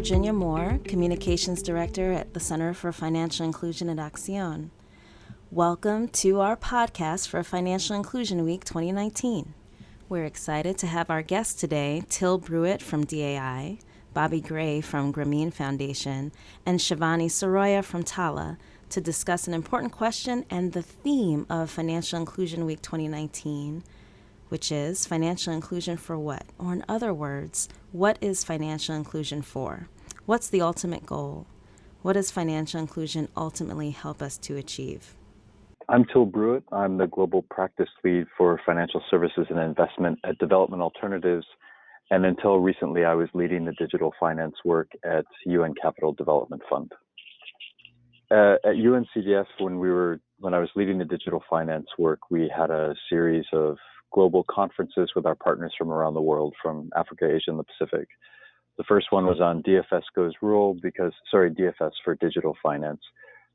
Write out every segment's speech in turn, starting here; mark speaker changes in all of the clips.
Speaker 1: Virginia Moore, Communications Director at the Center for Financial Inclusion at Acción. Welcome to our podcast for Financial Inclusion Week 2019. We're excited to have our guests today, Bruett from DAI, Bobbi Gray from Grameen Foundation, and Shivani Siroya from Tala to discuss an important question and the theme of Financial Inclusion Week 2019, which is financial inclusion for what? Or in other words, what is financial inclusion for? What's the ultimate goal? What does financial inclusion ultimately help us to achieve?
Speaker 2: I'm Bruett. I'm the Global Practice Lead for Financial Services and Investment at Development Alternatives. And until recently, I was leading the digital finance work at UN Capital Development Fund. At UNCDF, when I was leading the digital finance work, we had a series of global conferences with our partners from around the world, from Africa, Asia, and the Pacific. The first one was on DFS Goes Rural, DFS for digital finance,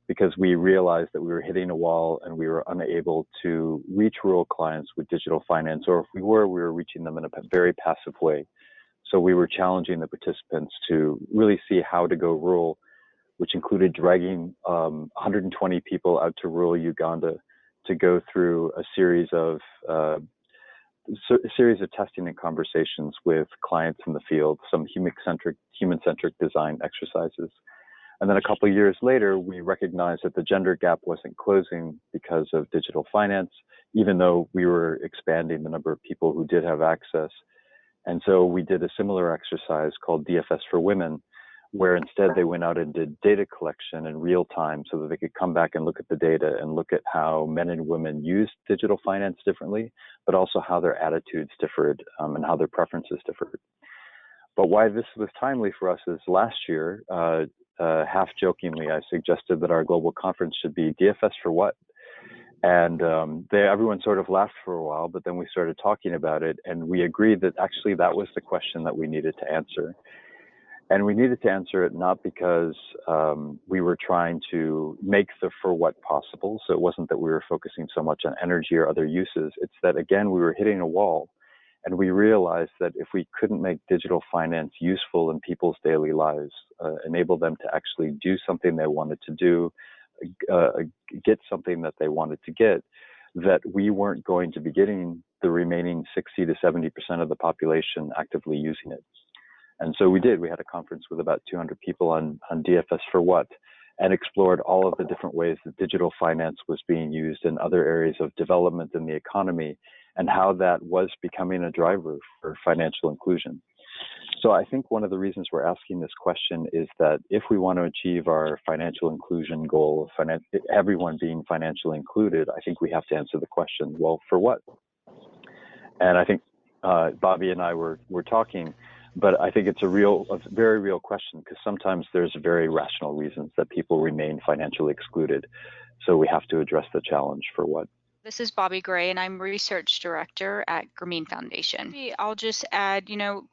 Speaker 2: because we realized that we were hitting a wall and we were unable to reach rural clients with digital finance, or if we were reaching them in a very passive way. So we were challenging the participants to really see how to go rural, which included dragging 120 people out to rural Uganda to go through a series of testing and conversations with clients in the field, some human-centric design exercises. And then a couple of years later, we recognized that the gender gap wasn't closing because of digital finance, even though we were expanding the number of people who did have access. And so we did a similar exercise called DFS for Women, where instead they went out and did data collection in real time so that they could come back and look at the data and look at how men and women used digital finance differently, but also how their attitudes differed and how their preferences differed. But why this was timely for us is last year, half jokingly, I suggested that our global conference should be DFS for what? And everyone sort of laughed for a while, but then we started talking about it, and we agreed that actually that was the question that we needed to answer. And we needed to answer it not because we were trying to make the for what possible. So it wasn't that we were focusing so much on energy or other uses. It's that, again, we were hitting a wall. And we realized that if we couldn't make digital finance useful in people's daily lives, enable them to actually do something they wanted to do, get something that they wanted to get, that we weren't going to be getting the remaining 60 to 70% of the population actively using it. And so we did. We had a conference with about 200 people on DFS for what, and explored all of the different ways that digital finance was being used in other areas of development in the economy, and how that was becoming a driver for financial inclusion. So I think one of the reasons we're asking this question is that if we want to achieve our financial inclusion goal, everyone being financially included, I think we have to answer the question, well, for what? And I think Bobbi and I were talking, but I think it's a very real question, because sometimes there's very rational reasons that people remain financially excluded. So we have to address the challenge for what.
Speaker 3: This is Bobbi Gray, and I'm Research Director at Grameen Foundation. I'll just add,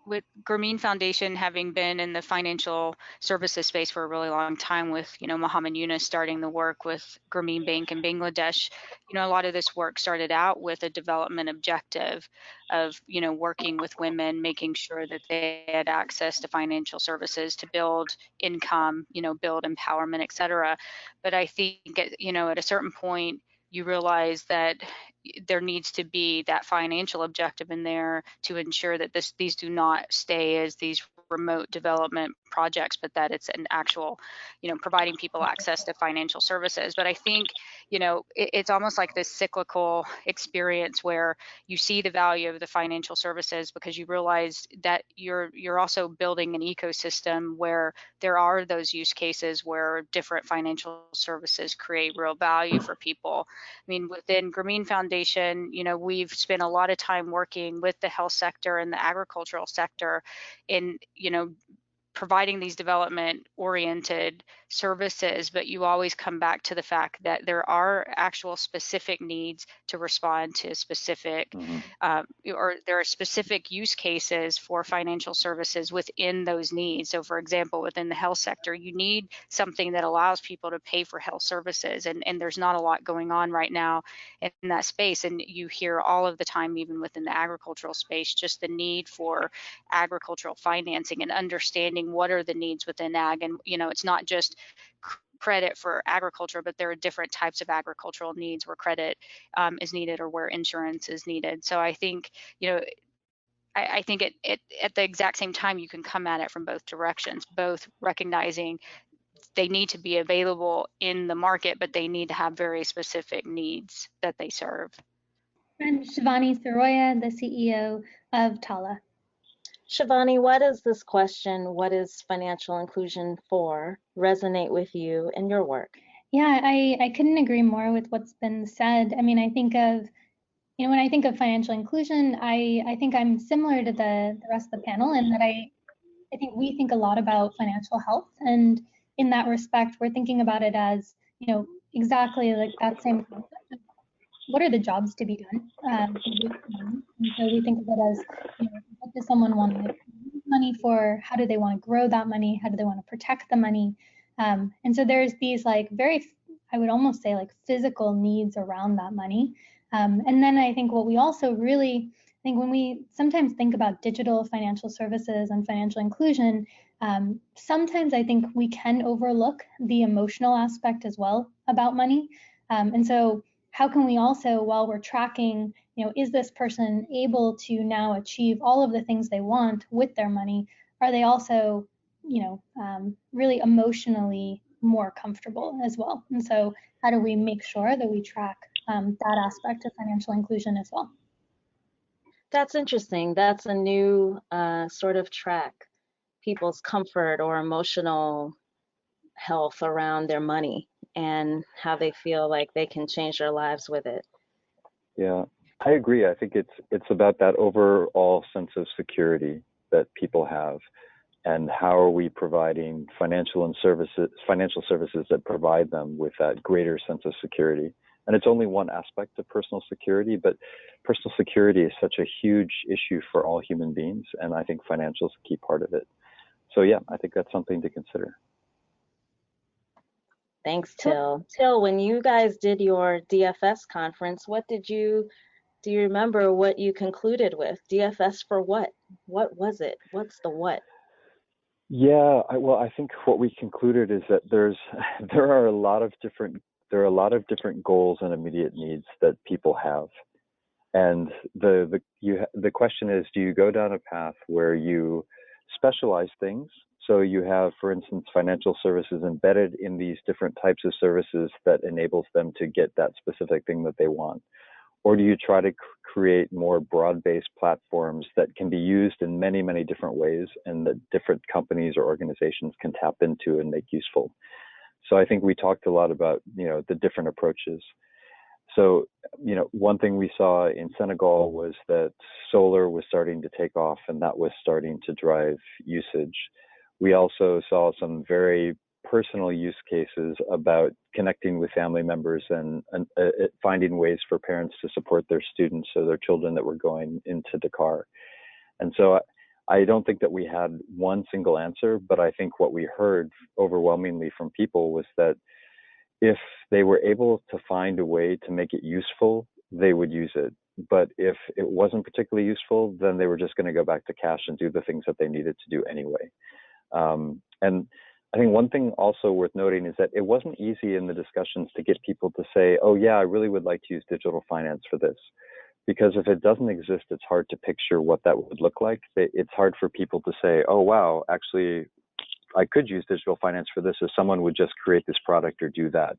Speaker 3: with Grameen Foundation having been in the financial services space for a really long time, with, Muhammad Yunus starting the work with Grameen Bank in Bangladesh, a lot of this work started out with a development objective of, working with women, making sure that they had access to financial services to build income, build empowerment, et cetera. But I think, at a certain point, you realize that there needs to be that financial objective in there to ensure that these do not stay as these remote development projects, but that it's an actual, providing people access to financial services. But I think, it's almost like this cyclical experience where you see the value of the financial services because you realize that you're also building an ecosystem where there are those use cases where different financial services create real value for people. I mean, within Grameen Foundation, we've spent a lot of time working with the health sector and the agricultural sector in, providing these development-oriented services, but you always come back to the fact that there are actual specific needs to respond to specific, or there are specific use cases for financial services within those needs. So for example, within the health sector, you need something that allows people to pay for health services, and there's not a lot going on right now in that space. And you hear all of the time, even within the agricultural space, just the need for agricultural financing and understanding what are the needs within ag. And it's not just credit for agriculture, but there are different types of agricultural needs where credit is needed, or where insurance is needed. So I think I think at the exact same time, you can come at it from both directions, both recognizing they need to be available in the market, but they need to have very specific needs that they serve.
Speaker 4: And Shivani Siroya, the CEO of Tala.
Speaker 1: Shivani, why does this question, what is financial inclusion for, resonate with you and your work?
Speaker 4: Yeah, I couldn't agree more with what's been said. I mean, I think of, when I think of financial inclusion, I think I'm similar to the rest of the panel in that I think we think a lot about financial health. And in that respect, we're thinking about it as, exactly like that same concept of what are the jobs to be done with money. And so we think of it as, what does someone want to use money for? How do they want to grow that money? How do they want to protect the money? And so there's these like very, I would almost say like physical needs around that money. And then I think what we also really think when we sometimes think about digital financial services and financial inclusion, sometimes I think we can overlook the emotional aspect as well about money. And so how can we also, while we're tracking, is this person able to now achieve all of the things they want with their money? Are they also, really emotionally more comfortable as well? And so how do we make sure that we track that aspect of financial inclusion as well?
Speaker 1: That's interesting. That's a new sort of track, people's comfort or emotional health around their money and how they feel like they can change their lives with it.
Speaker 2: Yeah, I agree. I think it's about that overall sense of security that people have, and how are we providing financial services that provide them with that greater sense of security. And it's only one aspect of personal security, but personal security is such a huge issue for all human beings, and I think financial is a key part of it. So yeah, I think that's something to consider.
Speaker 1: Thanks, Till. Till, when you guys did your DFS conference, do you remember what you concluded with? DFS for what? What was it? What's the what?
Speaker 2: Yeah, I think what we concluded is that there are a lot of different goals and immediate needs that people have, and the question is, do you go down a path where you specialize things? So you have, for instance, financial services embedded in these different types of services that enables them to get that specific thing that they want? Or do you try to create more broad-based platforms that can be used in many, many different ways, and that different companies or organizations can tap into and make useful? So I think we talked a lot about, the different approaches. So, one thing we saw in Senegal was that solar was starting to take off, and that was starting to drive usage. We also saw some very personal use cases about connecting with family members and finding ways for parents to support their students or their children that were going into Dakar. And so I don't think that we had one single answer, but I think what we heard overwhelmingly from people was that if they were able to find a way to make it useful, they would use it. But if it wasn't particularly useful, then they were just going to go back to cash and do the things that they needed to do anyway. And I think one thing also worth noting is that it wasn't easy in the discussions to get people to say, oh yeah, I really would like to use digital finance for this. Because if it doesn't exist, it's hard to picture what that would look like. It's hard for people to say, oh wow, actually, I could use digital finance for this if someone would just create this product or do that.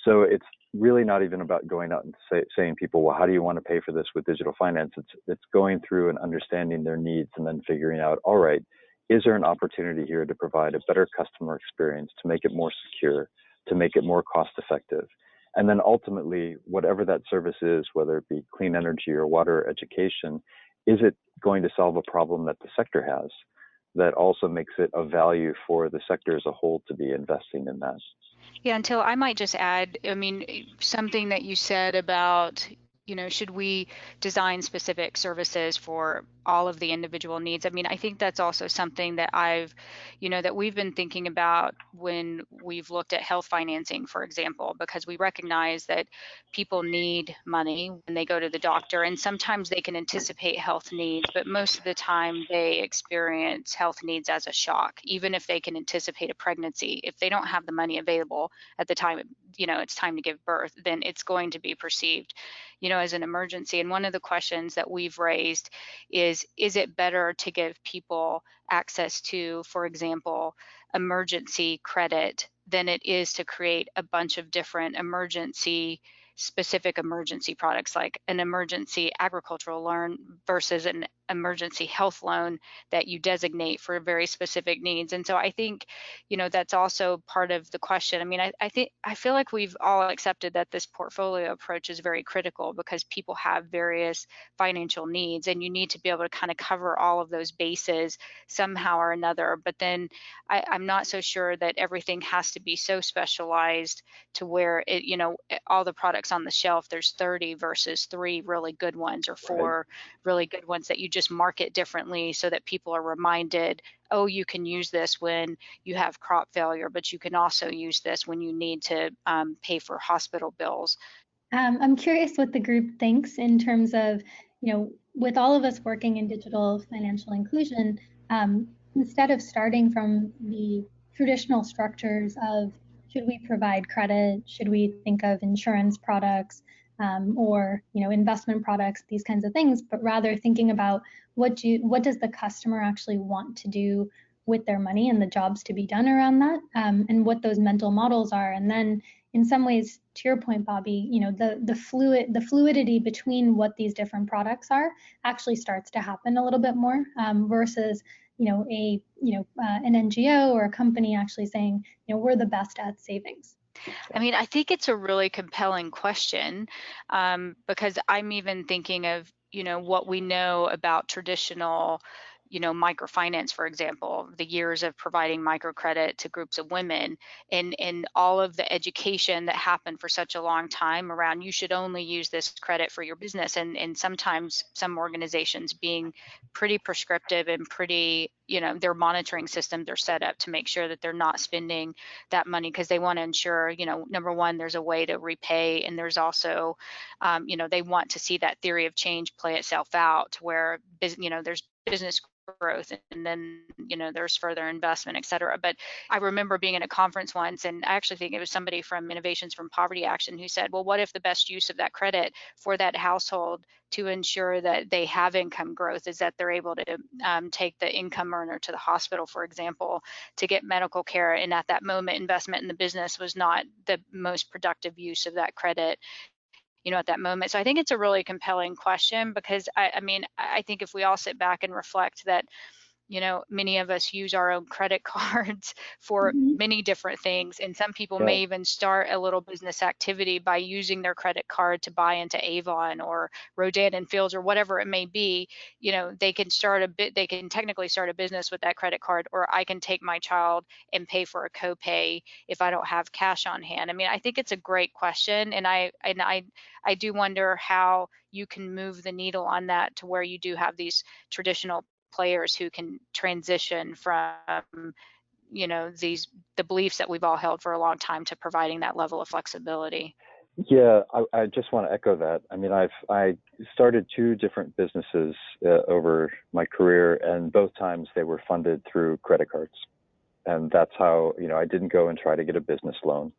Speaker 2: So it's really not even about going out and saying people, well, how do you want to pay for this with digital finance? It's going through and understanding their needs and then figuring out, all right, is there an opportunity here to provide a better customer experience, to make it more secure, to make it more cost effective? And then ultimately, whatever that service is, whether it be clean energy or water or education, is it going to solve a problem that the sector has? that also makes it of value for the sector as a whole to be investing in that.
Speaker 3: Yeah, until I might just add, I mean, something that you said about, should we design specific services for all of the individual needs? I mean, I think that's also something that that we've been thinking about when we've looked at health financing, for example, because we recognize that people need money when they go to the doctor, and sometimes they can anticipate health needs, but most of the time they experience health needs as a shock, even if they can anticipate a pregnancy. If they don't have the money available at the time, it's time to give birth, then it's going to be perceived, as an emergency. And one of the questions that we've raised is it better to give people access to, for example, emergency credit than it is to create a bunch of different specific emergency products, like an emergency agricultural loan versus an emergency health loan that you designate for very specific needs. And so I think, that's also part of the question. I mean, I feel like we've all accepted that this portfolio approach is very critical because people have various financial needs, and you need to be able to kind of cover all of those bases somehow or another. But then I'm not so sure that everything has to be so specialized to where all the products on the shelf, there's 30 versus 3 really good ones, or 4 really good ones that you just market differently so that people are reminded, oh, you can use this when you have crop failure, but you can also use this when you need to pay for hospital bills.
Speaker 4: I'm curious what the group thinks in terms of, with all of us working in digital financial inclusion, instead of starting from the traditional structures of should we provide credit, should we think of insurance products, or investment products, these kinds of things, but rather thinking about what does the customer actually want to do with their money and the jobs to be done around that, and what those mental models are. And then in some ways, to your point, Bobbi, the fluidity between what these different products are actually starts to happen a little bit more, versus an NGO or a company actually saying, we're the best at savings.
Speaker 3: I mean, I think it's a really compelling question, because I'm even thinking of, what we know about traditional, microfinance, for example, the years of providing microcredit to groups of women, and all of the education that happened for such a long time around you should only use this credit for your business, and sometimes some organizations being pretty prescriptive and pretty, their monitoring systems are set up to make sure that they're not spending that money because they want to ensure, number one, there's a way to repay, and there's also, they want to see that theory of change play itself out where, there's business growth, and then there's further investment, et cetera. But I remember being in a conference once, and I actually think it was somebody from Innovations from Poverty Action who said, well, what if the best use of that credit for that household to ensure that they have income growth is that they're able to take the income earner to the hospital, for example, to get medical care, and at that moment investment in the business was not the most productive use of that credit at that moment. So I think it's a really compelling question because I think if we all sit back and reflect that, many of us use our own credit cards for many different things. And some people may even start a little business activity by using their credit card to buy into Avon or Rodan and Fields or whatever it may be. They can technically start a business with that credit card, or I can take my child and pay for a copay if I don't have cash on hand. I mean, I think it's a great question. And I do wonder how you can move the needle on that to where you do have these traditional players who can transition from the beliefs that we've all held for a long time to providing that level of flexibility.
Speaker 2: Yeah, I just want to echo that. I mean, I started 2 different businesses over my career, and both times they were funded through credit cards, and that's how I didn't go and try to get a business loan.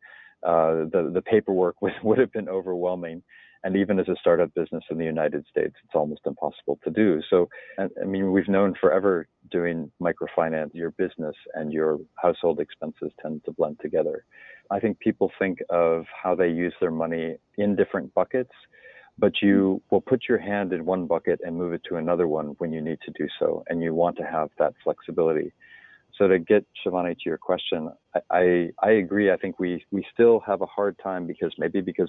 Speaker 2: The paperwork would have been overwhelming. And even as a startup business in the United States, it's almost impossible to do. So, I mean, we've known forever doing microfinance, your business and your household expenses tend to blend together. I think people think of how they use their money in different buckets, but you will put your hand in one bucket and move it to another one when you need to do so. And you want to have that flexibility. So to get, Shivani, to your question, I agree. I think we still have a hard time because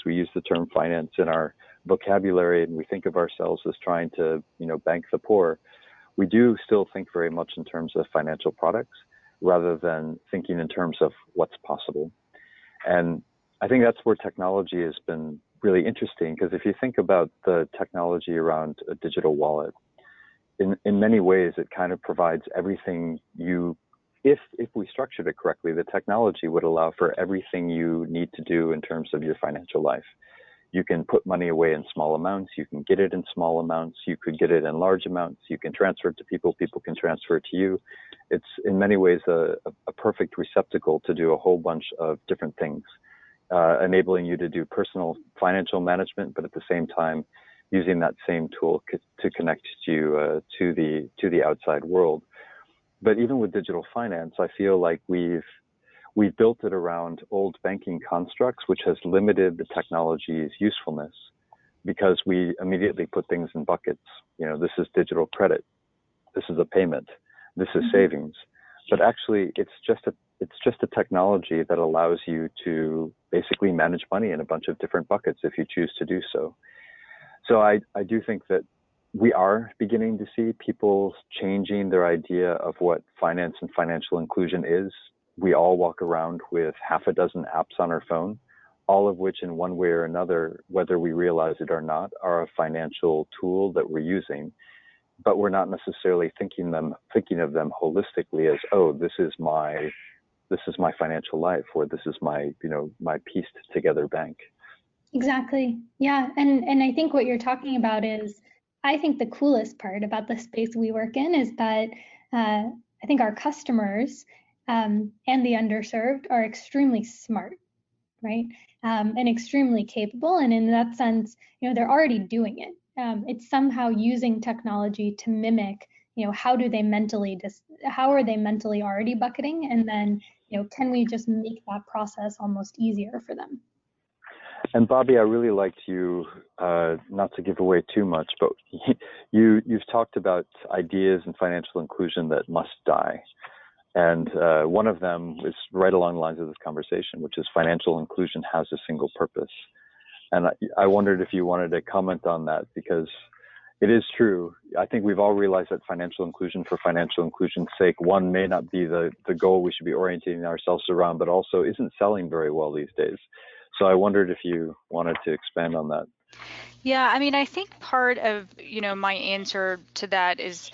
Speaker 2: we use the term finance in our vocabulary and we think of ourselves as trying to, bank the poor. we do still think very much in terms of financial products rather than thinking in terms of what's possible. And I think that's where technology has been really interesting, because if you think about the technology around a digital wallet, in many ways, it kind of provides everything if we structured it correctly, the technology would allow for everything you need to do in terms of your financial life. You can put money away in small amounts. You can get it in small amounts. You could get it in large amounts. You can transfer it to people. People can transfer it to you. It's in many ways a perfect receptacle to do a whole bunch of different things, enabling you to do personal financial management, but at the same time, using that same tool to connect you to the outside world. But even with digital finance, I feel like we've built it around old banking constructs, which has limited the technology's usefulness, because we immediately put things in buckets. This is digital credit, this is a payment, this is savings. But actually, it's just a technology that allows you to basically manage money in a bunch of different buckets if you choose to do so. So I do think that we are beginning to see people changing their idea of what finance and financial inclusion is. We all walk around with half a dozen apps on our phone, all of which in one way or another, whether we realize it or not, are a financial tool that we're using, but we're not necessarily thinking of them holistically as, oh, this is my financial life, or this is my pieced together bank.
Speaker 4: Exactly. Yeah. And I think what you're talking about is, I think the coolest part about the space we work in is that I think our customers and the underserved are extremely smart, right? And extremely capable. And in that sense, they're already doing it. It's somehow using technology to mimic, how are they mentally already bucketing? And then, can we just make that process almost easier for them?
Speaker 2: And Bobbi, I really liked you, not to give away too much, but you've talked about ideas in financial inclusion that must die. And one of them is right along the lines of this conversation, which is financial inclusion has a single purpose. And I wondered if you wanted to comment on that, because it is true. I think we've all realized that financial inclusion for financial inclusion's sake, one, may not be the goal we should be orienting ourselves around, but also isn't selling very well these days. So I wondered if you wanted to expand on that.
Speaker 3: Yeah, I mean, I think part of, my answer to that is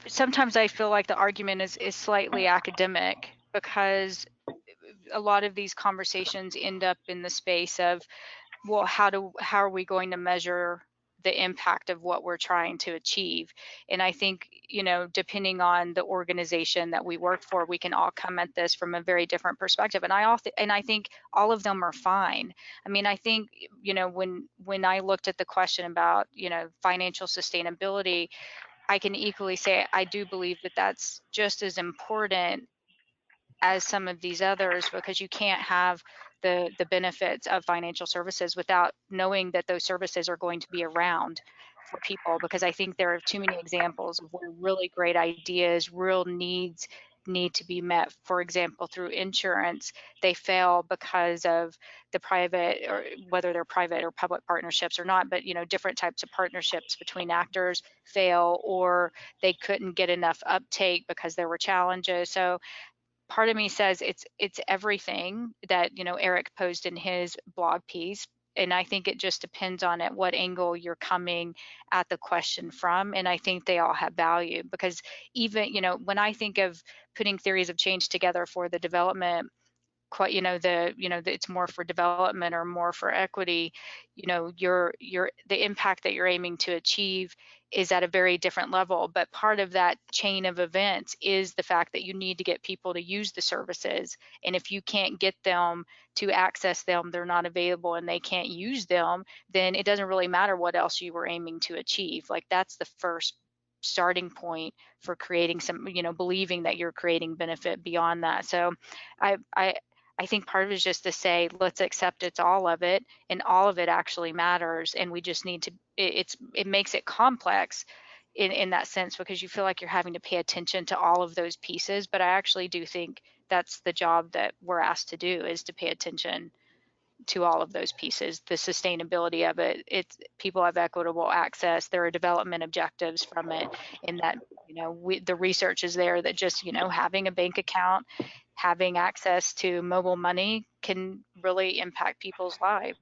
Speaker 3: sometimes I feel like the argument is slightly academic, because a lot of these conversations end up in the space of, well, how are we going to measure the impact of what we're trying to achieve? And I think, depending on the organization that we work for, we can all come at this from a very different perspective. And I think all of them are fine. I mean, I think, when I looked at the question about, financial sustainability, I can equally say I do believe that that's just as important as some of these others, because you can't have the benefits of financial services without knowing that those services are going to be around for people, because I think there are too many examples of where really great ideas, real needs need to be met. For example, through insurance, they fail because of the private, or whether they're private or public partnerships or not, but different types of partnerships between actors fail, or they couldn't get enough uptake because there were challenges. So part of me says it's everything that Eric posed in his blog piece, and I think it just depends on at what angle you're coming at the question from. And I think they all have value, because even when I think of putting theories of change together for the development, it's more for development or more for equity, the impact that you're aiming to achieve is at a very different level. But part of that chain of events is the fact that you need to get people to use the services. And if you can't get them to access them, they're not available and they can't use them, then it doesn't really matter what else you were aiming to achieve. Like, that's the first starting point for creating some, believing that you're creating benefit beyond that. So I think part of it is just to say, let's accept it's all of it, and all of it actually matters. And we just need to, it makes it complex in that sense, because you feel like you're having to pay attention to all of those pieces. But I actually do think that's the job that we're asked to do, is to pay attention to all of those pieces, the sustainability of it. It's people have equitable access. There are development objectives from it, in that, the research is there that just, having a bank account, having access to mobile money can really impact people's lives.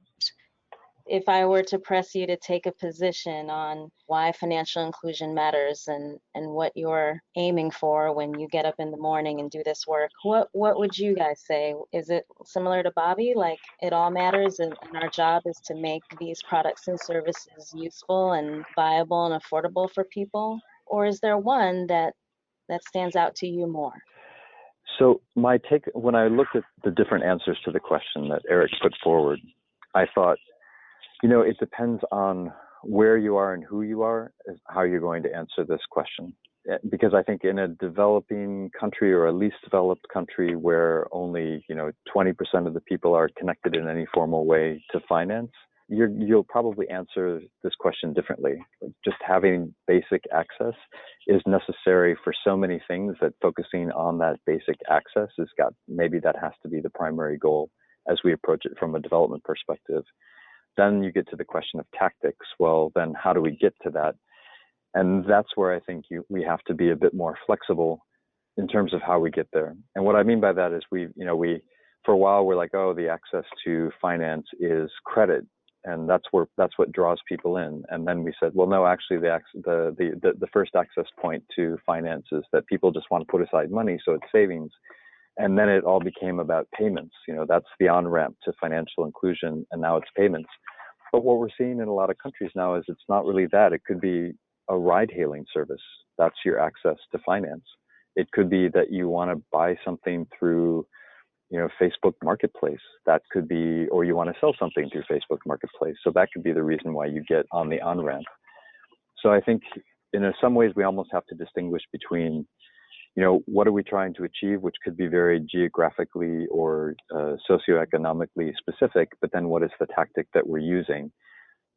Speaker 1: If I were to press you to take a position on why financial inclusion matters and what you're aiming for when you get up in the morning and do this work, what would you guys say? Is it similar to Bobbi, like it all matters and our job is to make these products and services useful and viable and affordable for people? Or is there one that stands out to you more?
Speaker 2: So my take, when I looked at the different answers to the question that Eric put forward, I thought, it depends on where you are and who you are, is how you're going to answer this question. Because I think in a developing country or a least developed country where only, 20% of the people are connected in any formal way to finance, you'll probably answer this question differently. Just having basic access is necessary for so many things that focusing on that basic access maybe that has to be the primary goal as we approach it from a development perspective. Then you get to the question of tactics. Well, then how do we get to that? And that's where I think we have to be a bit more flexible in terms of how we get there. And what I mean by that is we for a while we're like, oh, the access to finance is credit, and that's what draws people in. And then we said, well, no, actually the first access point to finance is that people just want to put aside money, so it's savings. And then it all became about payments. That's the on-ramp to financial inclusion, and now it's payments. But what we're seeing in a lot of countries now is it's not really that. It could be a ride-hailing service. That's your access to finance. It could be that you want to buy something through, Facebook Marketplace. That could be, or you want to sell something through Facebook Marketplace. So that could be the reason why you get on the on-ramp. So I think in some ways we almost have to distinguish between what are we trying to achieve, which could be very geographically or socioeconomically specific, but then what is the tactic that we're using?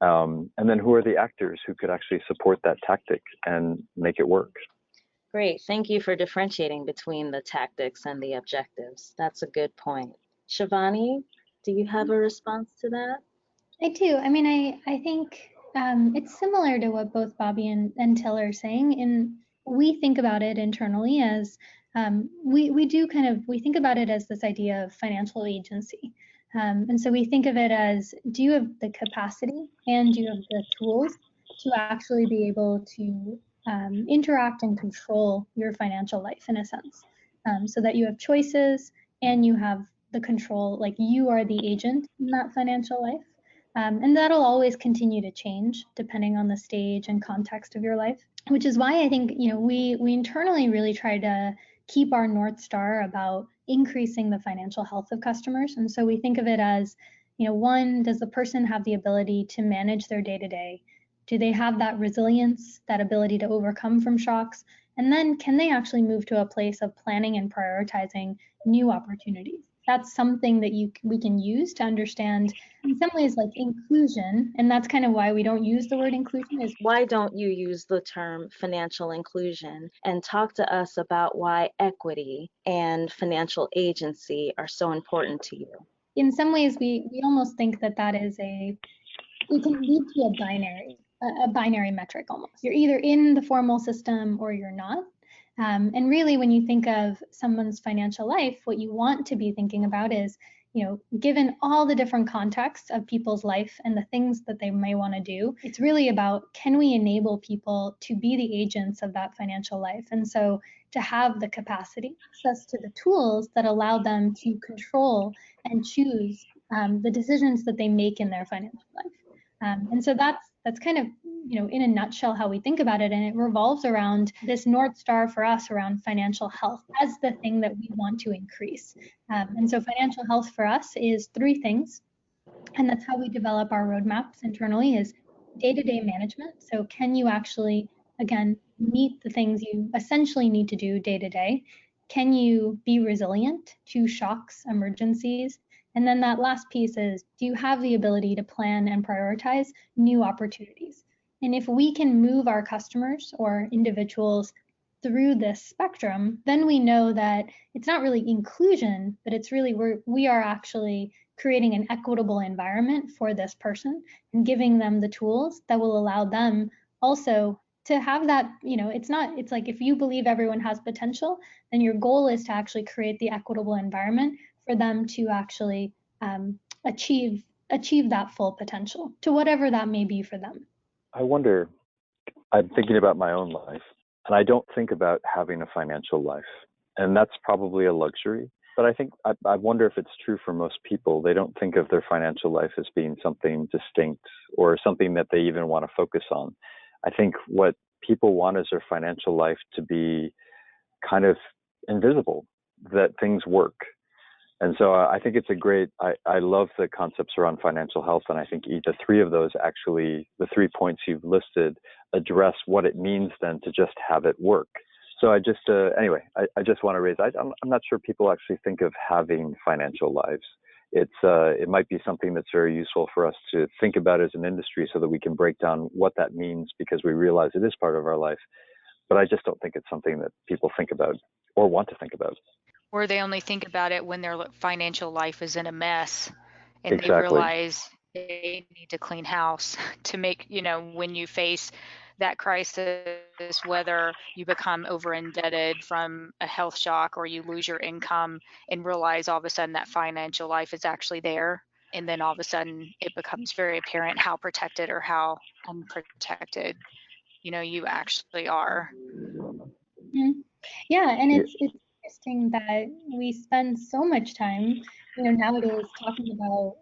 Speaker 2: And then who are the actors who could actually support that tactic and make it work?
Speaker 1: Great. Thank you for differentiating between the tactics and the objectives. That's a good point. Shivani, do you have a response to that?
Speaker 4: I do. I mean, I think it's similar to what both Bobbi and Tala are saying. And we think about it internally as we think about it as this idea of financial agency. And so we think of it as, do you have the capacity and do you have the tools to actually be able to interact and control your financial life in a sense, so that you have choices and you have the control, like you are the agent in that financial life. And that'll always continue to change depending on the stage and context of your life, which is why I think, we internally really try to keep our North Star about increasing the financial health of customers. And so we think of it as, one, does the person have the ability to manage their day-to-day? Do they have that resilience, that ability to overcome from shocks? And then can they actually move to a place of planning and prioritizing new opportunities? That's something that we can use to understand in some ways like inclusion. And that's kind of why we don't use the word inclusion. Is
Speaker 1: why don't you use the term financial inclusion and talk to us about why equity and financial agency are so important to you?
Speaker 4: In some ways, we almost think that is it can lead to a binary metric almost. You're either in the formal system or you're not. And really, when you think of someone's financial life, what you want to be thinking about is, given all the different contexts of people's life and the things that they may want to do, it's really about, can we enable people to be the agents of that financial life? And so to have the capacity, access to the tools that allow them to control and choose the decisions that they make in their financial life. And so that's kind of, in a nutshell, how we think about it. And it revolves around this North Star for us around financial health as the thing that we want to increase. And so financial health for us is three things. And that's how we develop our roadmaps internally, is day-to-day management. So can you actually, again, meet the things you essentially need to do day to day? Can you be resilient to shocks, emergencies? And then that last piece is, do you have the ability to plan and prioritize new opportunities? And if we can move our customers or individuals through this spectrum, then we know that it's not really inclusion, but it's really we are actually creating an equitable environment for this person and giving them the tools that will allow them also to have that, it's like if you believe everyone has potential, then your goal is to actually create the equitable environment for them to actually achieve that full potential to whatever that may be for them.
Speaker 2: I wonder, I'm thinking about my own life, and I don't think about having a financial life. And that's probably a luxury. But I wonder if it's true for most people. They don't think of their financial life as being something distinct or something that they even want to focus on. I think what people want is their financial life to be kind of invisible, that things work. And so I think it's I love the concepts around financial health. And I think the three of those actually, the 3 points you've listed, address what it means then to just have it work. So I just want to raise, I'm not sure people actually think of having financial lives. It might be something that's very useful for us to think about as an industry so that we can break down what that means, because we realize it is part of our life. But I just don't think it's something that people think about or want to think about.
Speaker 3: Or they only think about it when their financial life is in a mess and
Speaker 2: Exactly.
Speaker 3: they realize they need to clean house to make, when you face that crisis, whether you become over indebted from a health shock or you lose your income and realize all of a sudden that financial life is actually there. And then all of a sudden it becomes very apparent how protected or how unprotected, you actually are.
Speaker 4: Mm-hmm. Yeah, and it's interesting that we spend so much time, nowadays talking about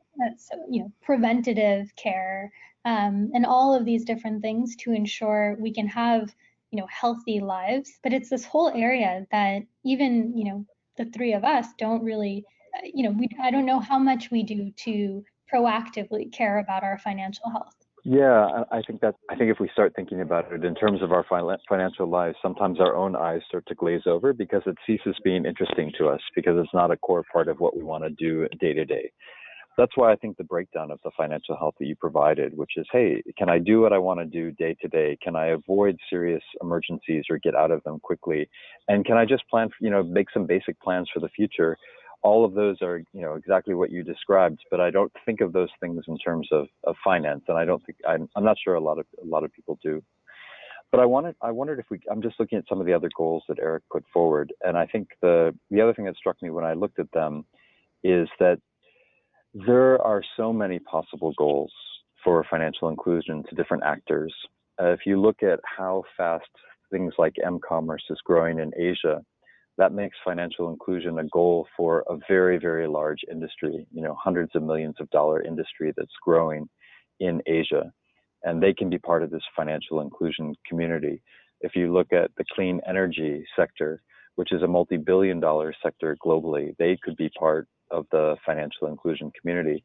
Speaker 4: preventative care and all of these different things to ensure we can have healthy lives. But it's this whole area that even the three of us don't really, I don't know how much we do to proactively care about our financial health.
Speaker 2: Yeah, I think if we start thinking about it in terms of our financial lives, sometimes our own eyes start to glaze over because it ceases being interesting to us, because it's not a core part of what we want to do day to day. That's why I think the breakdown of the financial health that you provided, which is, hey, can I do what I want to do day to day? Can I avoid serious emergencies or get out of them quickly? And can I just plan, make some basic plans for the future? All of those are, exactly what you described, but I don't think of those things in terms of finance, and I'm not sure a lot of people do. But I wondered if I'm just looking at some of the other goals that Eric put forward, and I think the other thing that struck me when I looked at them is that there are so many possible goals for financial inclusion to different actors. If you look at how fast things like m-commerce is growing in Asia, that makes financial inclusion a goal for a very, very large industry, hundreds of millions of dollar industry that's growing in Asia. And they can be part of this financial inclusion community. If you look at the clean energy sector, which is a multi-billion-dollar sector globally, they could be part of the financial inclusion community.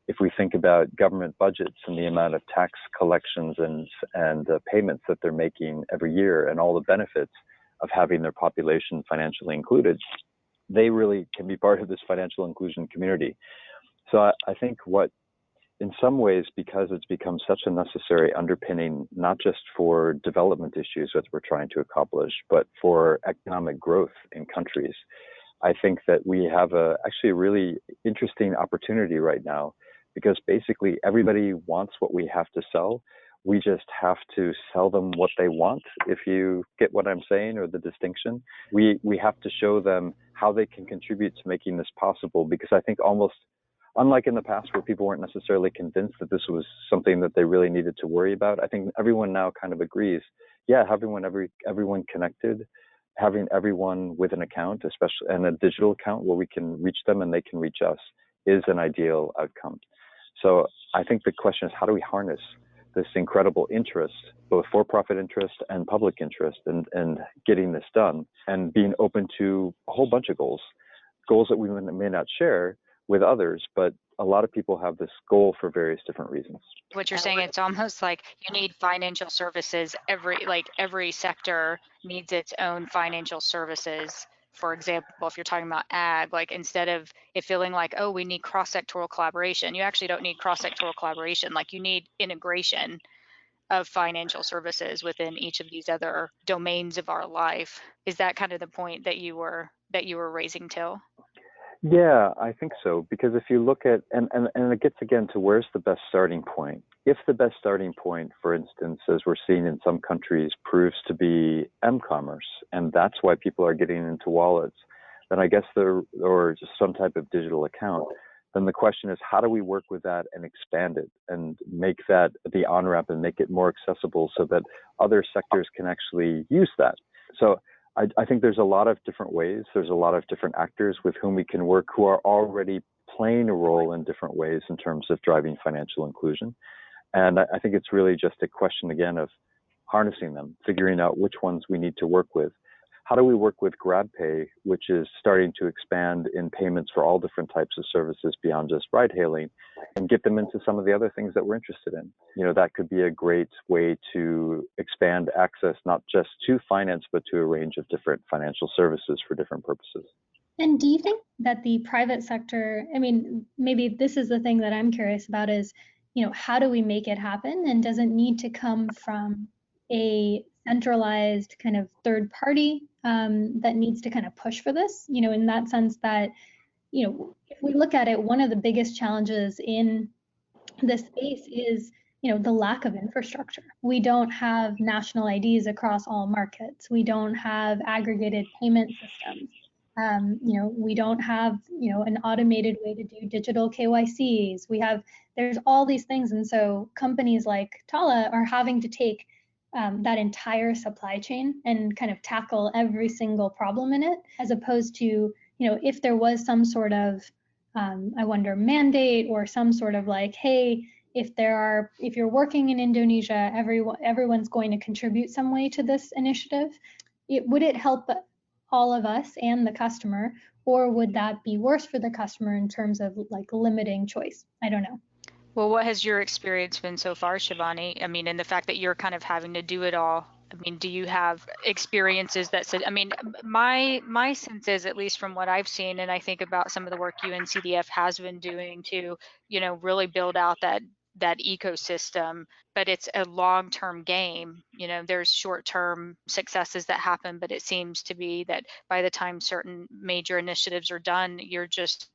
Speaker 2: If we think about government budgets and the amount of tax collections and payments that they're making every year and all the benefits of having their population financially included, they really can be part of this financial inclusion community. So I think in some ways, because it's become such a necessary underpinning, not just for development issues that we're trying to accomplish, but for economic growth in countries, I think that we have actually a really interesting opportunity right now, because basically everybody wants what we have to sell. We just have to sell them what they want, if you get what I'm saying, or the distinction. We have to show them how they can contribute to making this possible, because I think almost unlike in the past where people weren't necessarily convinced that this was something that they really needed to worry about, I think everyone now kind of agrees, having everyone connected, having everyone with an account, especially, and a digital account where we can reach them and they can reach us, is an ideal outcome. So I think the question is, how do we harness this incredible interest, both for-profit interest and public interest, and getting this done, and being open to a whole bunch of goals that we may not share with others, but a lot of people have this goal for various different reasons.
Speaker 3: What you're saying, it's almost like you need financial services. Every sector needs its own financial services. For example, if you're talking about ag, like instead of it feeling like, oh, we need cross-sectoral collaboration, you actually don't need cross-sectoral collaboration. Like you need integration of financial services within each of these other domains of our life. Is that kind of the point that you were raising, Till?
Speaker 2: Yeah, I think so. Because if you look at, and it gets again to where's the best starting point. If the best starting point, for instance, as we're seeing in some countries, proves to be m-commerce, and that's why people are getting into wallets, then I guess or just some type of digital account, then the question is, how do we work with that and expand it and make that the on-ramp and make it more accessible so that other sectors can actually use that? So I think there's a lot of different ways. There's a lot of different actors with whom we can work who are already playing a role in different ways in terms of driving financial inclusion. And I think it's really just a question, again, of harnessing them, figuring out which ones we need to work with. How do we work with GrabPay, which is starting to expand in payments for all different types of services beyond just ride hailing, and get them into some of the other things that we're interested in? You know, that could be a great way to expand access, not just to finance, but to a range of different financial services for different purposes.
Speaker 4: And do you think that the private sector, I mean, maybe this is the thing that I'm curious about is, how do we make it happen? And does it need to come from a centralized kind of third party that needs to kind of push for this? In that sense that, if we look at it, one of the biggest challenges in this space is, the lack of infrastructure. We don't have national IDs across all markets. We don't have aggregated payment systems. We don't have, an automated way to do digital KYCs. There's all these things. And so companies like Tala are having to take that entire supply chain and kind of tackle every single problem in it, as opposed to, if there was some sort of, I wonder, mandate or some sort of like, hey, if you're working in Indonesia, everyone's going to contribute some way to this initiative. Would it help all of us and the customer, or would that be worse for the customer in terms of like limiting choice? I don't know.
Speaker 3: Well, what has your experience been so far, Shivani? I mean, and the fact that you're kind of having to do it all. I mean, do you have experiences that said, I mean, my sense is, at least from what I've seen, and I think about some of the work UNCDF has been doing to, really build out that ecosystem, but it's a long-term game. There's short-term successes that happen, but it seems to be that by the time certain major initiatives are done, you're just,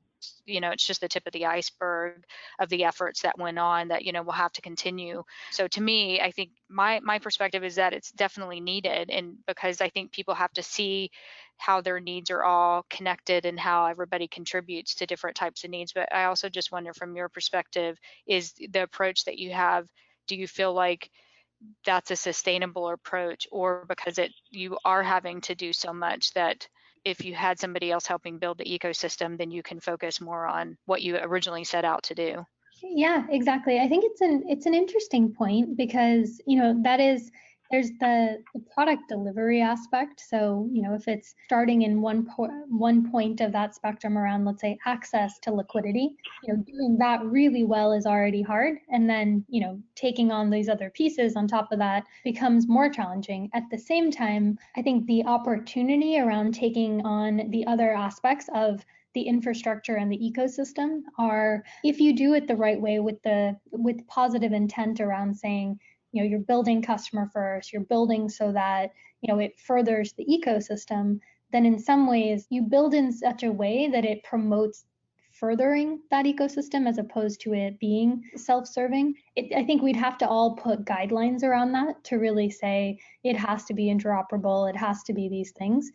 Speaker 3: it's just the tip of the iceberg of the efforts that went on that, will have to continue. So to me, I think my perspective is that it's definitely needed, and because I think people have to see how their needs are all connected and how everybody contributes to different types of needs. But I also just wonder, from your perspective, is the approach that you have, do you feel like that's a sustainable approach, or because you are having to do so much that if you had somebody else helping build the ecosystem, then you can focus more on what you originally set out to do?
Speaker 4: Yeah, exactly. I think it's an interesting point because, there's the product delivery aspect. So, if it's starting in one point of that spectrum around, let's say, access to liquidity, doing that really well is already hard. And then, taking on these other pieces on top of that becomes more challenging. At the same time, I think the opportunity around taking on the other aspects of the infrastructure and the ecosystem are, if you do it the right way with positive intent around saying, you're building customer first, you're building so that, it furthers the ecosystem, then in some ways you build in such a way that it promotes furthering that ecosystem as opposed to it being self-serving. I think we'd have to all put guidelines around that to really say it has to be interoperable, it has to be these things,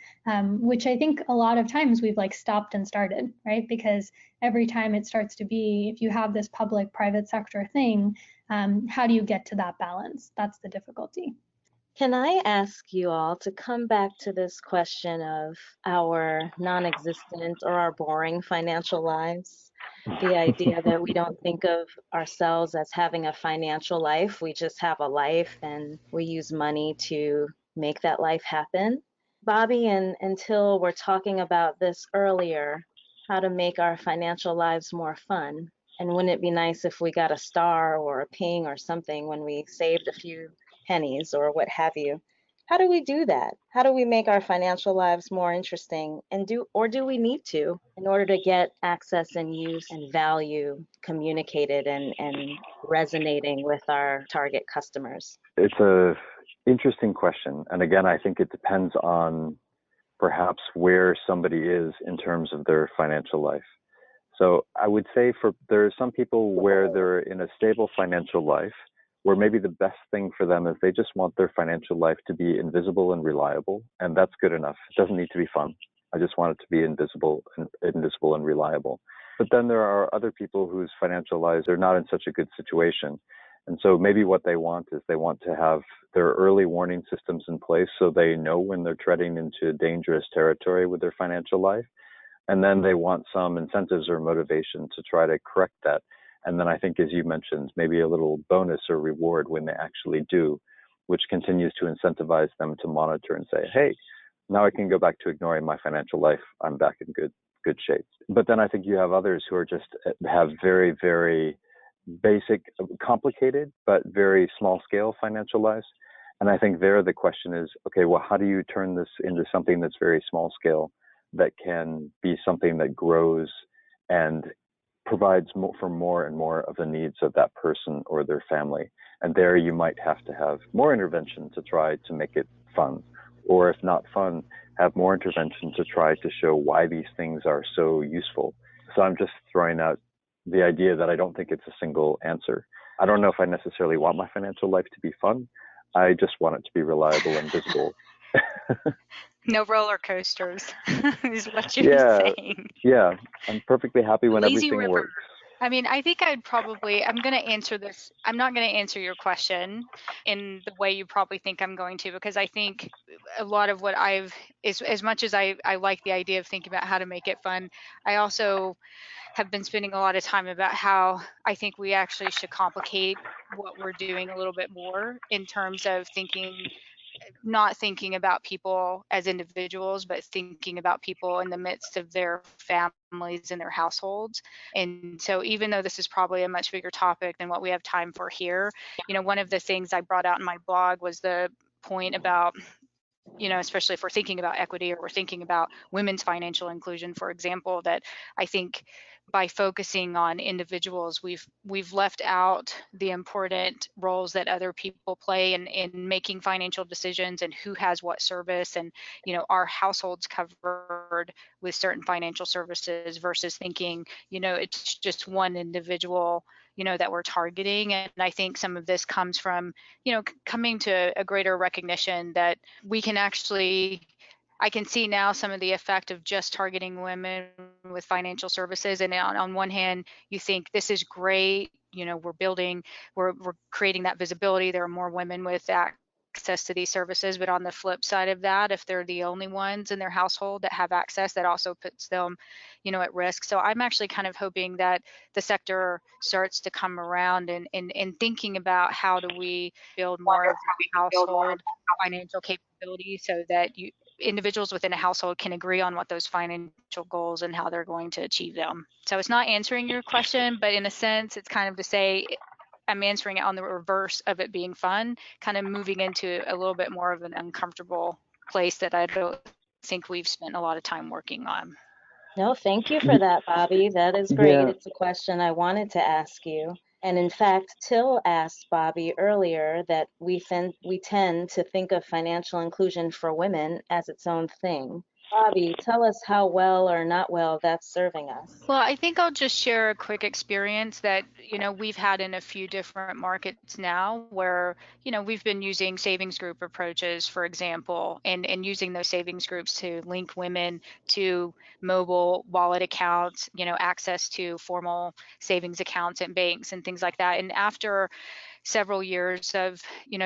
Speaker 4: which I think a lot of times we've like stopped and started, right? Because every time it starts to be, if you have this public-private sector thing, how do you get to that balance? That's the difficulty.
Speaker 1: Can I ask you all to come back to this question of our non-existent or our boring financial lives? The idea that we don't think of ourselves as having a financial life, we just have a life and we use money to make that life happen. Bobbi and Till were talking about this earlier, how to make our financial lives more fun. And wouldn't it be nice if we got a star or a ping or something when we saved a few pennies or what have you? How do we do that? How do we make our financial lives more interesting? And do we need to, in order to get access and use and value communicated and resonating with our target customers?
Speaker 2: It's a interesting question. And again, I think it depends on perhaps where somebody is in terms of their financial life. So I would say there are some people where they're in a stable financial life, where maybe the best thing for them is they just want their financial life to be invisible and reliable, and that's good enough. It doesn't need to be fun. I just want it to be invisible and reliable. But then there are other people whose financial lives are not in such a good situation. And so maybe what they want is they want to have their early warning systems in place so they know when they're treading into dangerous territory with their financial life. And then they want some incentives or motivation to try to correct that. And then I think, as you mentioned, maybe a little bonus or reward when they actually do, which continues to incentivize them to monitor and say, hey, now I can go back to ignoring my financial life. I'm back in good shape. But then I think you have others who are just have very, very basic, complicated, but very small scale financial lives. And I think there the question is, okay, well, how do you turn this into something that's very small scale that can be something that grows and provides for more and more of the needs of that person or their family? And there you might have to have more intervention to try to make it fun. Or if not fun, have more intervention to try to show why these things are so useful. So I'm just throwing out the idea that I don't think it's a single answer. I don't know if I necessarily want my financial life to be fun. I just want it to be reliable and visible.
Speaker 3: No roller coasters is what you're saying.
Speaker 2: Yeah, I'm perfectly happy when
Speaker 3: Lazy
Speaker 2: everything
Speaker 3: river.
Speaker 2: works.
Speaker 3: I mean, I think I'm going to answer this. I'm not going to answer your question in the way you probably think I'm going to, because I think a lot of what as much as I like the idea of thinking about how to make it fun, I also have been spending a lot of time about how I think we actually should complicate what we're doing a little bit more in terms of not thinking about people as individuals, but thinking about people in the midst of their families and their households. And so even though this is probably a much bigger topic than what we have time for here, one of the things I brought out in my blog was the point about, especially if we're thinking about equity or we're thinking about women's financial inclusion, for example, that I think by focusing on individuals, we've left out the important roles that other people play in making financial decisions and who has what service, and are households covered with certain financial services versus thinking it's just one individual that we're targeting. And I think some of this comes from coming to a greater recognition that we can actually, I can see now some of the effect of just targeting women with financial services. And on one hand, you think this is great, we're creating that visibility. There are more women with access to these services, but on the flip side of that, if they're the only ones in their household that have access, that also puts them at risk. So I'm actually kind of hoping that the sector starts to come around and thinking about how do we build more of household financial capability so that individuals within a household can agree on what those financial goals and how they're going to achieve them. So it's not answering your question, but in a sense, it's kind of to say I'm answering it on the reverse of it being fun, kind of moving into a little bit more of an uncomfortable place that I don't think we've spent a lot of time working on.
Speaker 1: No, thank you for that, Bobbi. That is great.
Speaker 2: Yeah.
Speaker 1: It's a question I wanted to ask you. And in fact, Till asked Bobbi earlier that we tend to think of financial inclusion for women as its own thing. Bobbi, tell us how well or not well that's serving us.
Speaker 3: Well, I think I'll just share a quick experience that, we've had in a few different markets now where, we've been using savings group approaches, for example, and using those savings groups to link women to mobile wallet accounts, access to formal savings accounts at banks and things like that. And after several years of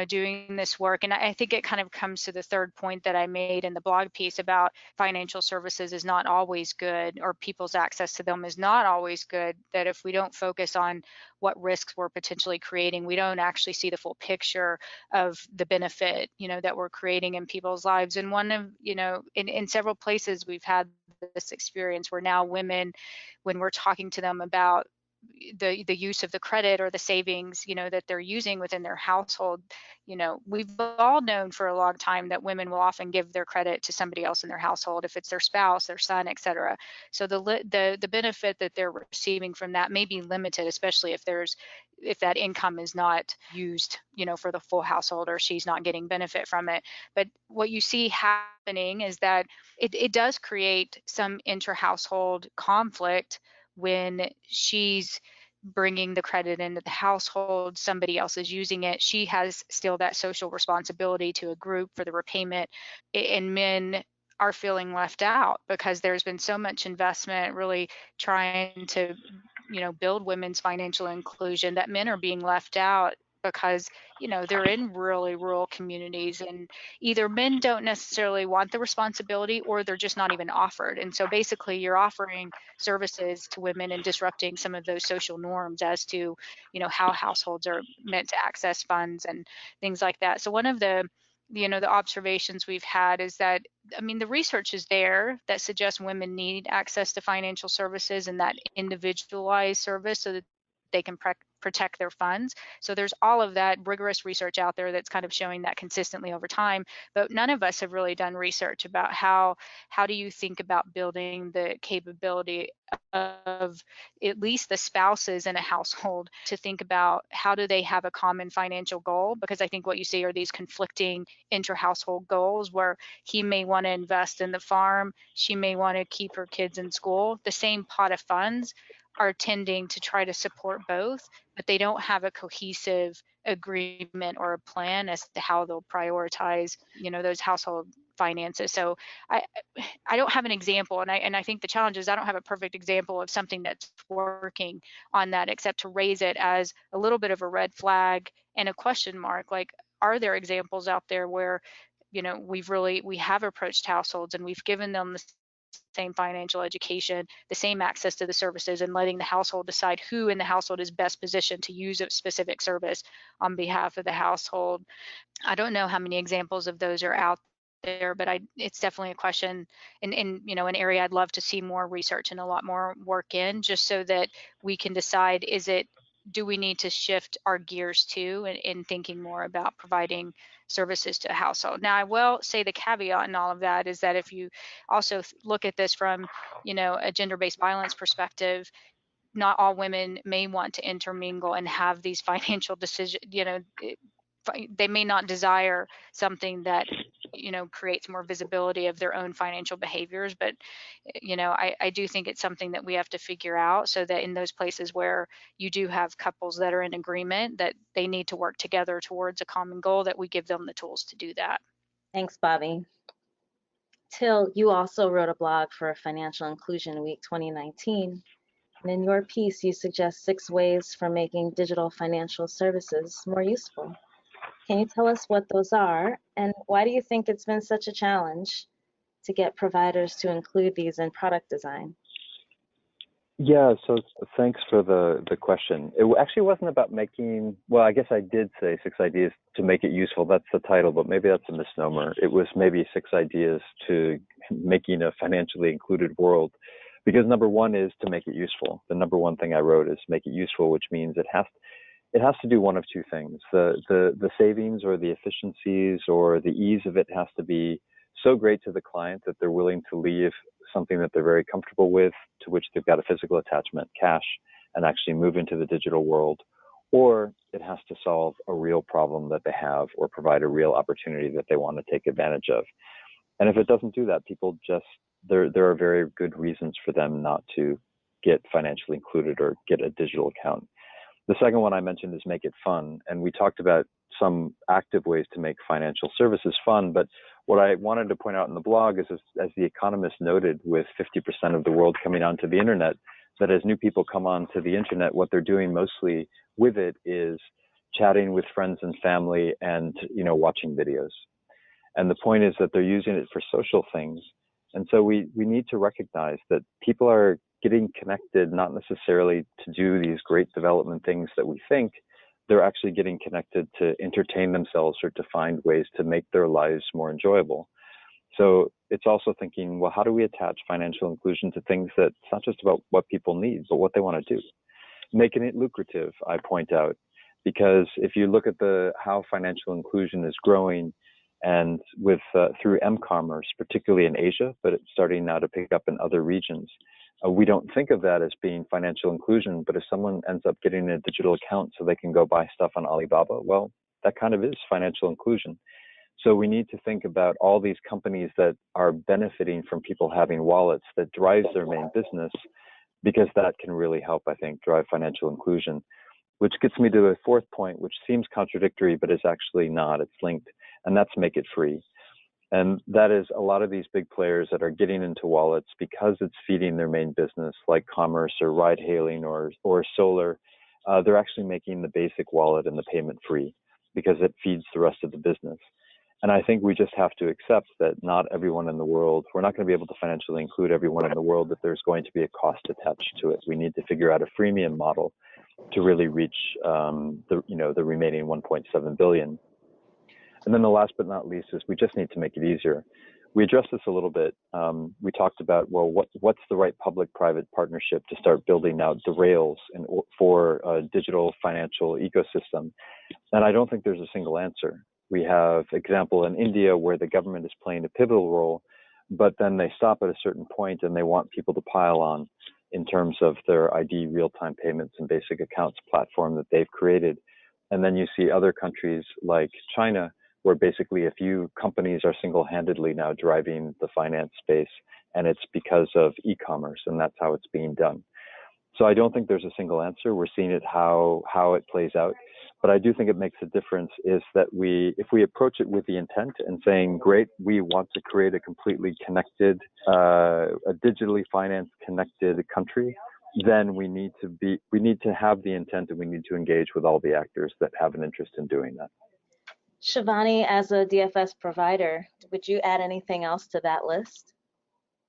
Speaker 3: doing this work, and I think it kind of comes to the third point that I made in the blog piece about financial services is not always good, or people's access to them is not always good, that if we don't focus on what risks we're potentially creating, we don't actually see the full picture of the benefit that we're creating in people's lives. And one of in several places we've had this experience where now women, when we're talking to them about the use of the credit or the savings, that they're using within their household. We've all known for a long time that women will often give their credit to somebody else in their household, if it's their spouse, their son, etc. So the benefit that they're receiving from that may be limited, especially if that income is not used, for the full household, or she's not getting benefit from it. But what you see happening is that it does create some intra-household conflict when she's bringing the credit into the household, somebody else is using it. She has still that social responsibility to a group for the repayment, and men are feeling left out because there's been so much investment really trying to build women's financial inclusion, that men are being left out because they're in really rural communities, and either men don't necessarily want the responsibility, or they're just not even offered. And so basically you're offering services to women and disrupting some of those social norms as to how households are meant to access funds and things like that. So one of the observations we've had is that, the research is there that suggests women need access to financial services and that individualized service so that they can protect their funds. So there's all of that rigorous research out there that's kind of showing that consistently over time. But none of us have really done research about how do you think about building the capability of at least the spouses in a household to think about how do they have a common financial goal, because I think what you see are these conflicting inter-household goals where he may want to invest in the farm, she may want to keep her kids in school. The same pot of funds are tending to try to support both, but they don't have a cohesive agreement or a plan as to how they'll prioritize those household finances. So I don't have an example, and I think the challenge is I don't have a perfect example of something that's working on that, except to raise it as a little bit of a red flag and a question mark. Like, are there examples out there where we have approached households and we've given them the same financial education, the same access to the services, and letting the household decide who in the household is best positioned to use a specific service on behalf of the household? I don't know how many examples of those are out there, but it's definitely a question in an area I'd love to see more research and a lot more work in, just so that we can decide, do we need to shift our gears to in thinking more about providing services to a household? Now, I will say the caveat in all of that is that if you also look at this from a gender-based violence perspective, not all women may want to intermingle and have these financial decisions. They may not desire something that creates more visibility of their own financial behaviors, but I do think it's something that we have to figure out, so that in those places where you do have couples that are in agreement, that they need to work together towards a common goal, that we give them the tools to do that.
Speaker 1: Thanks, Bobbi. Till, you also wrote a blog for Financial Inclusion Week 2019. And in your piece, you suggest 6 ways for making digital financial services more useful. Can you tell us what those are, and why do you think it's been such a challenge to get providers to include these in product design?
Speaker 2: Yeah, so thanks for the question. It actually wasn't about making, well, I guess I did say 6 ideas to make it useful. That's the title, but maybe that's a misnomer. It was maybe 6 ideas to making a financially included world. Because number one is to make it useful. The number one thing I wrote is make it useful, which means it has to do one of 2 things. The savings or the efficiencies or the ease of it has to be so great to the client that they're willing to leave something that they're very comfortable with, to which they've got a physical attachment, cash, and actually move into the digital world. Or it has to solve a real problem that they have or provide a real opportunity that they want to take advantage of. And if it doesn't do that, people just, there are very good reasons for them not to get financially included or get a digital account. The second one I mentioned is make it fun. And we talked about some active ways to make financial services fun. But what I wanted to point out in the blog is, as The Economist noted, with 50% of the world coming onto the internet, that as new people come onto the internet, what they're doing mostly with it is chatting with friends and family and, watching videos. And the point is that they're using it for social things. And so we need to recognize that people are getting connected, not necessarily to do these great development things that we think. They're actually getting connected to entertain themselves or to find ways to make their lives more enjoyable. So it's also thinking, well, how do we attach financial inclusion to things that it's not just about what people need, but what they want to do? making it lucrative, I point out, because if you look at how financial inclusion is growing, and with through m-commerce, particularly in Asia, but it's starting now to pick up in other regions. We don't think of that as being financial inclusion, but if someone ends up getting a digital account so they can go buy stuff on Alibaba, well, that kind of is financial inclusion. So we need to think about all these companies that are benefiting from people having wallets that drives their main business, because that can really help, I think, drive financial inclusion. Which gets me to a fourth point, which seems contradictory, but is actually not. It's linked, and that's make it free. And that is a lot of these big players that are getting into wallets because it's feeding their main business, like commerce or ride hailing or solar. They're actually making the basic wallet and the payment free because it feeds the rest of the business. And I think we just have to accept that not everyone in the world, we're not going to be able to financially include everyone in the world, that there's going to be a cost attached to it. We need to figure out a freemium model to really reach the remaining 1.7 billion. And then the last but not least is we just need to make it easier. We addressed this a little bit. We talked about, well, what's the right public-private partnership to start building out the rails for a digital financial ecosystem? And I don't think there's a single answer. We have example in India where the government is playing a pivotal role, but then they stop at a certain point and they want people to pile on in terms of their ID real-time payments and basic accounts platform that they've created. And then you see other countries like China, where basically a few companies are single-handedly now driving the finance space, and it's because of e-commerce, and that's how it's being done. So I don't think there's a single answer. We're seeing it how it plays out. But I do think it makes a difference is that if we approach it with the intent and saying, great, we want to create a completely connected, a digitally financed connected country, then we need to have the intent and we need to engage with all the actors that have an interest in doing that.
Speaker 1: Shivani, as a DFS provider, would you add anything else to that list?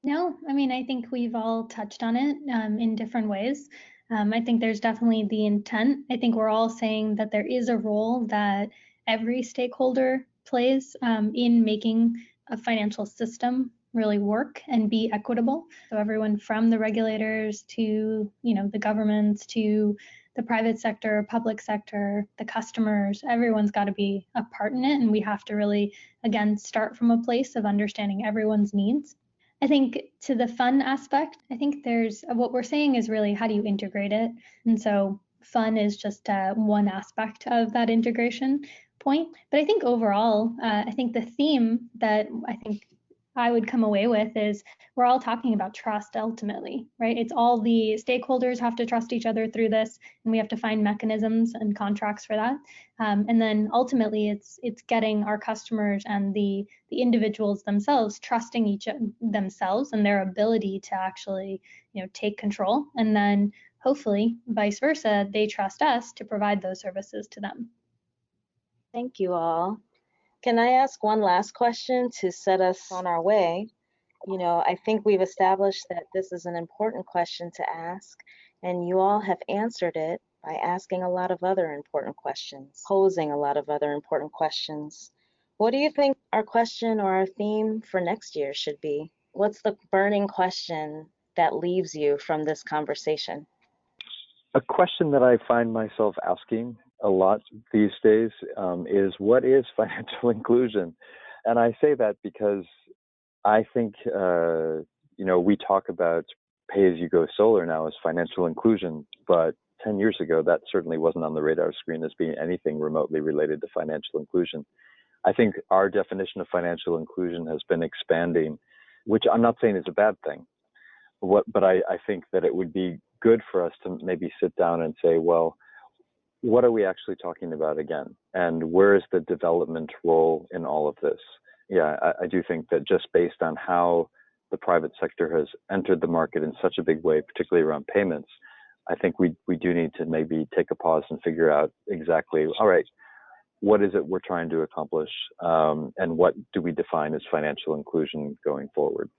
Speaker 4: No, I mean, I think we've all touched on it in different ways. I think there's definitely the intent. I think we're all saying that there is a role that every stakeholder plays in making a financial system really work and be equitable. So everyone from the regulators to, the governments to the private sector, public sector, the customers, everyone's got to be a part in it. And we have to really, again, start from a place of understanding everyone's needs. I think to the fun aspect, I think what we're saying is really how do you integrate it? And so fun is just one aspect of that integration point. But I think overall, I think the theme that I think I would come away with is we're all talking about trust ultimately, right? It's all the stakeholders have to trust each other through this, and we have to find mechanisms and contracts for that. And then ultimately, it's getting our customers and the individuals themselves trusting themselves and their ability to actually, take control. And then hopefully, vice versa, they trust us to provide those services to them.
Speaker 1: Thank you all. Can I ask one last question to set us on our way? I think we've established that this is an important question to ask, and you all have answered it by asking a lot of other important questions, posing a lot of other important questions. What do you think our question or our theme for next year should be? What's the burning question that leaves you from this conversation?
Speaker 2: A question that I find myself asking a lot these days is, what is financial inclusion? And I say that because I think, we talk about pay-as-you-go solar now as financial inclusion, but 10 years ago, that certainly wasn't on the radar screen as being anything remotely related to financial inclusion. I think our definition of financial inclusion has been expanding, which I'm not saying is a bad thing, but I think that it would be good for us to maybe sit down and say, well, what are we actually talking about again? And where is the development role in all of this? Yeah, I do think that just based on how the private sector has entered the market in such a big way, particularly around payments, I think we do need to maybe take a pause and figure out exactly, all right, what is it we're trying to accomplish? And what do we define as financial inclusion going forward?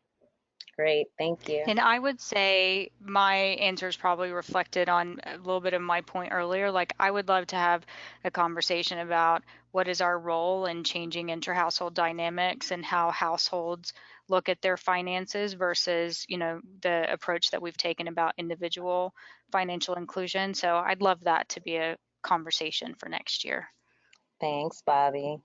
Speaker 1: Great, thank you.
Speaker 3: And I would say my answer is probably reflected on a little bit of my point earlier. Like, I would love to have a conversation about what is our role in changing inter-household dynamics and how households look at their finances versus, the approach that we've taken about individual financial inclusion. So I'd love that to be a conversation for next year.
Speaker 1: Thanks, Bobbi.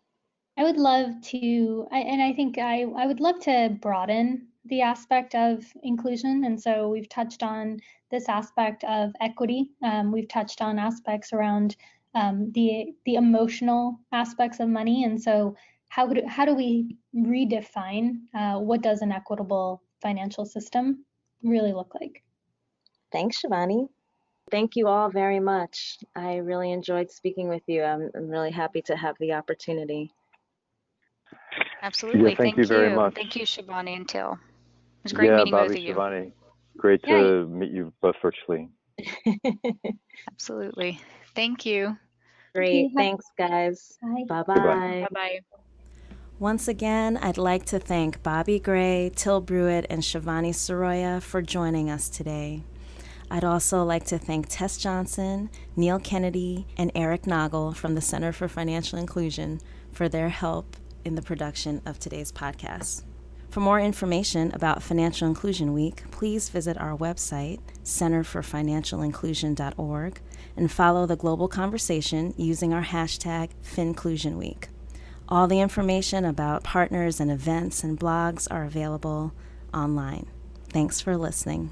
Speaker 4: I would love to, and I think I would love to broaden the aspect of inclusion. And so we've touched on this aspect of equity. We've touched on aspects around the emotional aspects of money. And so how do we redefine what does an equitable financial system really look like?
Speaker 1: Thanks, Shivani. Thank you all very much. I really enjoyed speaking with you. I'm really happy to have the opportunity.
Speaker 3: Absolutely.
Speaker 2: Yeah, thank you very much.
Speaker 3: Thank you, Shivani and Till. It was great meeting
Speaker 2: Bobbi,
Speaker 3: both of you.
Speaker 2: Shivani, great to meet you both virtually.
Speaker 3: Absolutely. Thank you.
Speaker 1: Great. Thanks, guys.
Speaker 4: Bye.
Speaker 1: Bye-bye.
Speaker 3: Bye-bye.
Speaker 1: Once again, I'd like to thank Bobbi Gray, Till Bruett, and Shivani Siroya for joining us today. I'd also like to thank Tess Johnson, Neil Kennedy, and Eric Noggle from the Center for Financial Inclusion for their help in the production of today's podcast. For more information about Financial Inclusion Week, please visit our website, centerforfinancialinclusion.org, and follow the global conversation using our hashtag FinClusionWeek. All the information about partners and events and blogs are available online. Thanks for listening.